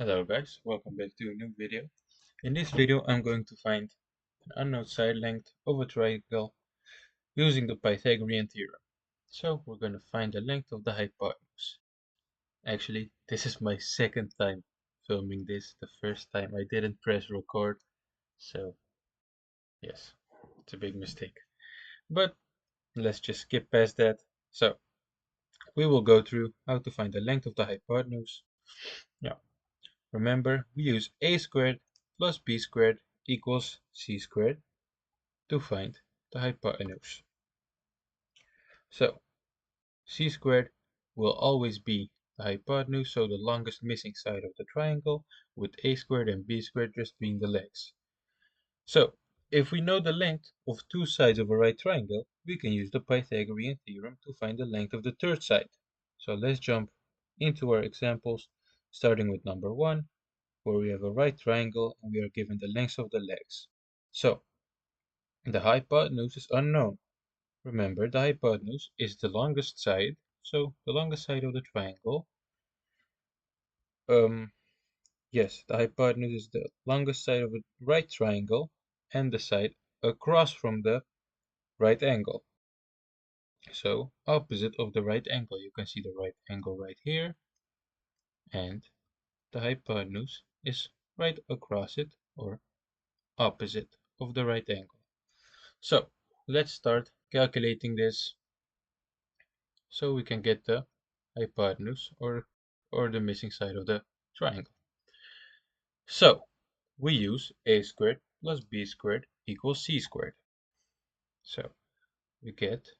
Hello guys, welcome back to a new video. In this video I'm going to find an unknown side length of a triangle using the Pythagorean theorem. So we're going to find the length of the hypotenuse. Actually, this is my second time filming this. The first time I didn't press record, so yes, it's a big mistake. But let's just skip past that. So we will go through how to find the length of the hypotenuse. Yeah. Remember, we use a squared plus b squared equals c squared to find the hypotenuse. So, c squared will always be the hypotenuse, so the longest missing side of the triangle, with a squared and b squared just being the legs. So, if we know the length of two sides of a right triangle, we can use the Pythagorean theorem to find the length of the third side. So let's jump into our examples, starting with number 1, where we have a right triangle and we are given the lengths of the legs. So, the hypotenuse is unknown. Remember, the hypotenuse is the longest side, so the longest side of the triangle. Yes, the hypotenuse is the longest side of a right triangle and the side across from the right angle. So, opposite of the right angle, you can see the right angle right here, and the hypotenuse is right across it or opposite of the right angle. So, let's start calculating this so we can get the hypotenuse or the missing side of the triangle. So we use a squared plus b squared equals c squared. So we get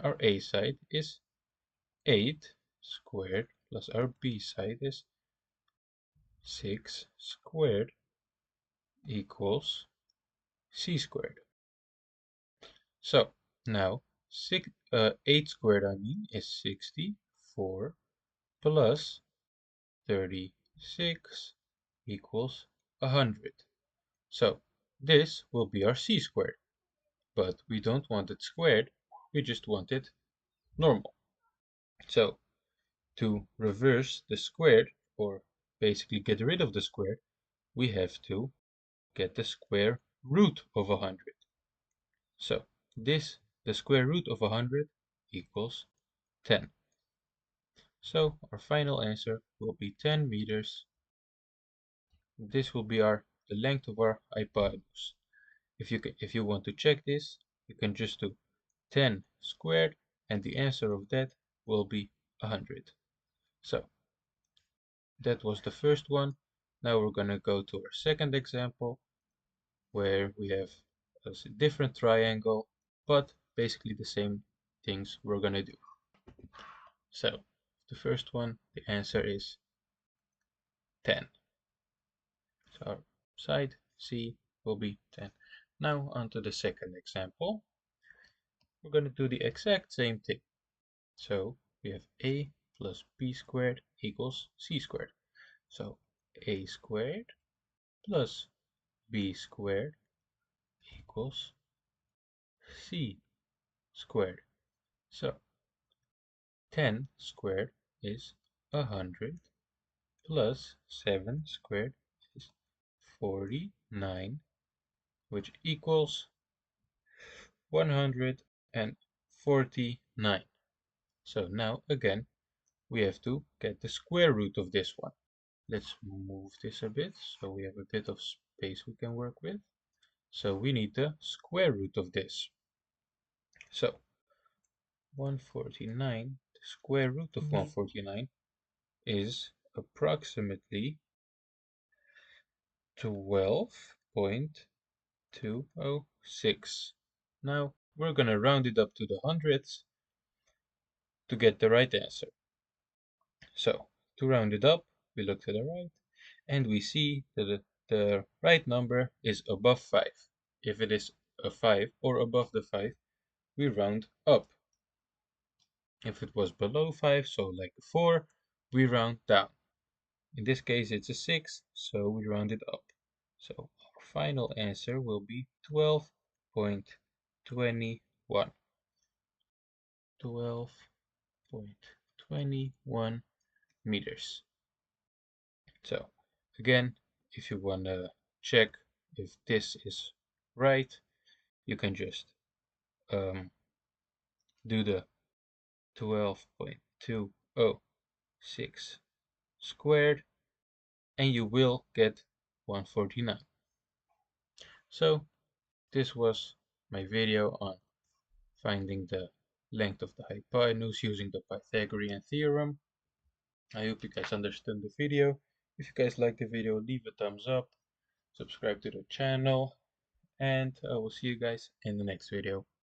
our a side is 8 squared plus our b side is 6 squared equals c squared. So now 8 squared is 64 plus 36 equals 100. So this will be our c squared, but we don't want it squared, we just want it normal. So to reverse the squared, or basically get rid of the squared, we have to get the square root of 100. So the square root of 100 equals 10. So our final answer will be 10 meters. This will be the length of our hypotenuse. If you want to check this, you can just do 10 squared, and the answer of that will be 100. So that was the first one. Now we're going to go to our second example, where we have a different triangle, but basically the same things we're going to do. So the first one, the answer is 10. So our side C will be 10. Now on to the second example. We're going to do the exact same thing. So we have a plus b squared equals c squared. So a squared plus b squared equals c squared. So 10 squared is 100 plus 7 squared is 49, which equals 149. So now again we have to get the square root of this one. Let's move this a bit so we have a bit of space we can work with. So we need the square root of this. So 149, the square root of 149 is approximately 12.206. Now we're going to round it up to the hundredths to get the right answer. So to round it up, we look to the right and we see that the right number is above 5. If it is a 5 or above the 5, we round up. If it was below 5, so like a 4, we round down. In this case it's a 6, so we round it up. So our final answer will be 12.21. 12.21 meters. So again, if you want to check if this is right, you can just do the 12.206 squared, and you will get 149. So this was my video on finding the length of the hypotenuse using the Pythagorean theorem. I hope you guys understood the video. If you guys like the video, leave a thumbs up, subscribe to the channel, and I will see you guys in the next video.